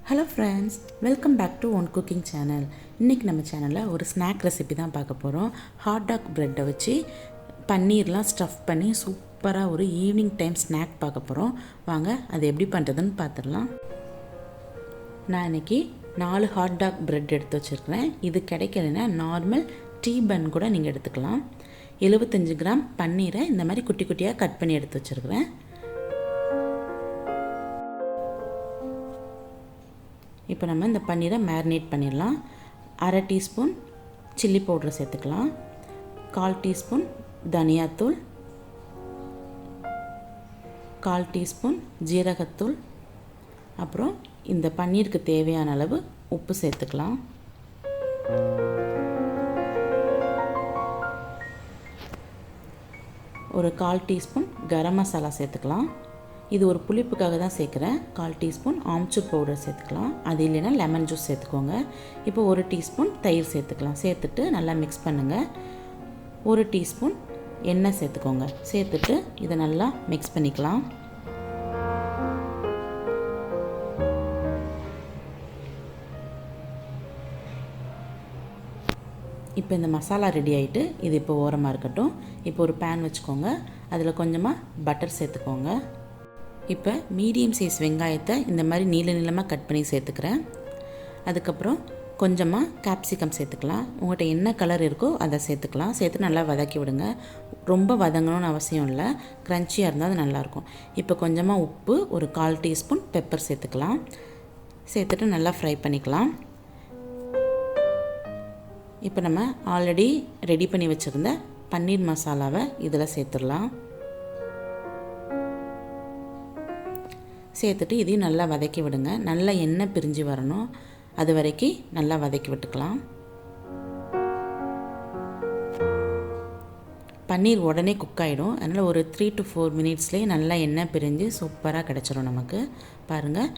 Hello friends, welcome back to One Cooking Channel. இன்னைக்கு நம்ம சேனல்ல ஒரு ஸ்நாக் ரெசிபி தான் பார்க்க போறோம். ஹாட் டாக் பிரெட்டை வச்சு பன்னீர்லாம் ஸ்டஃப் பண்ணி சூப்பரா ஒரு ஈவினிங் டைம் ஸ்நாக் பார்க்க போறோம். வாங்க அது எப்படி பண்றதுன்னு பார்த்துடலாம். நான் இன்னைக்கு 4 ஹாட் டாக் பிரெட் எடுத்து வச்சிருக்கேன். இது கிடைக்கலனா நார்மல் டீ பன் கூட நீங்க எடுத்துக்கலாம். 75 கிராம் பன்னீரை இந்த மாதிரி குட்டி குட்டியா கட் பண்ணி எடுத்து வச்சிருக்கேன். இப்போ நம்ம இந்த பன்னீரை மேரினேட் பண்ணிடலாம். 1/2 டீஸ்பூன் சில்லி பவுடர் சேர்த்துக்கலாம். 1/4 டீஸ்பூன் தனியாத்தூள், 1/4 டீஸ்பூன் ஜீரகத்தூள், அப்புறம் இந்த பன்னீருக்கு தேவையான அளவு உப்பு சேர்த்துக்கலாம். ஒரு 1/4 டீஸ்பூன் கரம் மசாலா சேர்த்துக்கலாம். இது ஒரு புளிப்புக்காக தான் சேர்க்குறேன். 1/4 டீஸ்பூன் ஆம்ச்சூர் பவுடர் சேர்த்துக்கலாம். அது இல்லைன்னா லெமன் ஜூஸ் சேர்த்துக்கோங்க. இப்போ 1 டீஸ்பூன் தயிர் சேர்த்துக்கலாம். சேர்த்துட்டு நல்லா மிக்ஸ் பண்ணுங்கள். 1 டீஸ்பூன் எண்ணெய் சேர்த்துக்கோங்க. சேர்த்துட்டு இதை நல்லா மிக்ஸ் பண்ணிக்கலாம். இப்போ இந்த மசாலா ரெடி ஆகிட்டு இது இப்போ ஓரமாக இருக்கட்டும். இப்போ ஒரு பேன் வச்சுக்கோங்க. அதில் கொஞ்சமாக பட்டர் சேர்த்துக்கோங்க. இப்போ மீடியம் சைஸ் வெங்காயத்தை இந்த மாதிரி நீளமாக கட் பண்ணி சேர்த்துக்கிறேன். அதுக்கப்புறம் கொஞ்சமாக கேப்சிகம் சேர்த்துக்கலாம். உங்கள்கிட்ட என்ன கலர் இருக்கோ அதை சேர்த்துக்கலாம். சேர்த்து நல்லா வதக்கி விடுங்க. ரொம்ப வதங்கணும்னு அவசியம் இல்லை. க்ரன்ச்சியாக இருந்தால் அது நல்லாயிருக்கும். இப்போ கொஞ்சமாக உப்பு, ஒரு 1/4 டீஸ்பூன் பெப்பர் சேர்த்துக்கலாம். சேர்த்துட்டு நல்லா ஃப்ரை பண்ணிக்கலாம். இப்போ நம்ம ஆல்ரெடி ரெடி பண்ணி வச்சுருந்த பன்னீர் மசாலாவை இதில் சேர்த்துடலாம். சேர்த்துட்டு இதையும் நல்லா வதக்கி விடுங்க. நல்லா எண்ணெய் பிரிஞ்சு வரணும். அது வரைக்கும் நல்லா வதக்கி விட்டுக்கலாம். பன்னீர் உடனே குக் ஆகிடும். அதனால் ஒரு 3 to 4 மினிட்ஸ்லேயே நல்லா எண்ணெய் பிரிஞ்சு சூப்பராக கிடச்சிரும் நமக்கு. பாருங்கள்,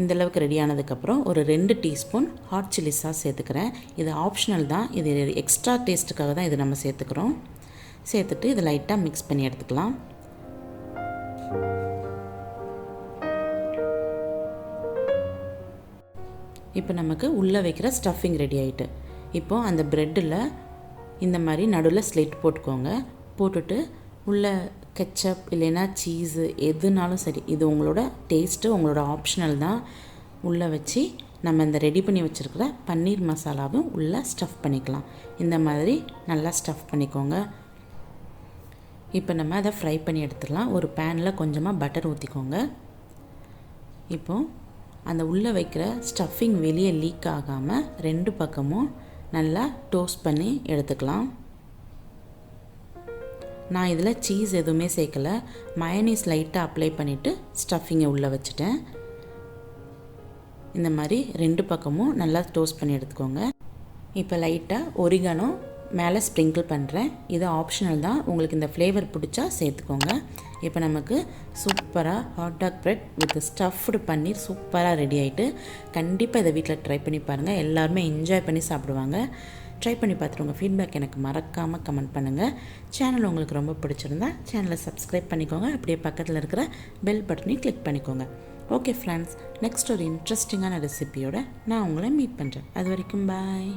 இந்தளவுக்கு ரெடி ஆனதுக்கப்புறம் ஒரு 2 டீஸ்பூன் ஹாட் சில்லி சாஸ் சேர்த்துக்கிறேன். இது ஆப்ஷனல் தான். இது எக்ஸ்ட்ரா டேஸ்ட்டுக்காக தான் இது நம்ம சேர்த்துக்கிறோம். சேர்த்துட்டு இதை லைட்டாக மிக்ஸ் பண்ணி எடுத்துக்கலாம். இப்போ நமக்கு உள்ளே வைக்கிற ஸ்டஃபிங் ரெடி ஆகிட்டு. இப்போது அந்த ப்ரெட்டில் இந்த மாதிரி நடுவில் ஸ்லிட் போட்டுக்கோங்க. போட்டுட்டு உள்ளே கெச்சப் இல்லைன்னா சீஸு எதுனாலும் சரி, இது உங்களோட டேஸ்ட்டு, உங்களோட ஆப்ஷனல் தான். உள்ளே வச்சு நம்ம இந்த ரெடி பண்ணி வச்சுருக்கிற பன்னீர் மசாலாவும் உள்ளே ஸ்டஃப் பண்ணிக்கலாம். இந்த மாதிரி நல்லா ஸ்டஃப் பண்ணிக்கோங்க. இப்போ நம்ம அதை ஃப்ரை பண்ணி எடுத்துடலாம். ஒரு பேனில் கொஞ்சமாக பட்டர் ஊற்றிக்கோங்க. இப்போது அந்த உள்ளே வைக்கிற ஸ்டஃபிங் வெளியே லீக் ஆகாமல் 2 பக்கமும் நல்லா டோஸ்ட் பண்ணி எடுத்துக்கலாம். நான் இதில் சீஸ் எதுவுமே சேர்க்கலை. மயோனீஸ் லைட்டாக அப்ளை பண்ணிவிட்டு ஸ்டஃபிங்கை உள்ளே வச்சுட்டேன். இந்த மாதிரி 2 பக்கமும் நல்லா டோஸ்ட் பண்ணி எடுத்துக்கோங்க. இப்போ லைட்டாக ஒரிகானோ மேலே ஸ்ப்ரிங்கிள் பண்ணுறேன். இது ஆப்ஷனல் தான். உங்களுக்கு இந்த ஃப்ளேவர் பிடிச்சா சேர்த்துக்கோங்க. இப்போ நமக்கு சூப்பராக hot dog bread with stuffed paneer சூப்பராக ரெடி ஆகிட்டு. கண்டிப்பாக இதை வீட்டில் ட்ரை பண்ணி பாருங்கள். எல்லாருமே என்ஜாய் பண்ணி சாப்பிடுவாங்க. ட்ரை பண்ணி பார்த்துட்டு உங்கள் ஃபீட்பேக் எனக்கு மறக்காமல் கமெண்ட் பண்ணுங்கள். சேனல் உங்களுக்கு ரொம்ப பிடிச்சிருந்தா சேனலை சப்ஸ்கிரைப் பண்ணிக்கோங்க. அப்படியே பக்கத்தில் இருக்கிற பெல் பட்டனையும் கிளிக் பண்ணிக்கோங்க. ஓகே ஃப்ரெண்ட்ஸ், நெக்ஸ்ட் ஒரு இன்ட்ரெஸ்டிங்கான ரெசிபியோட நான் உங்களை மீட் பண்ணுறேன். அது வரைக்கும் பாய்.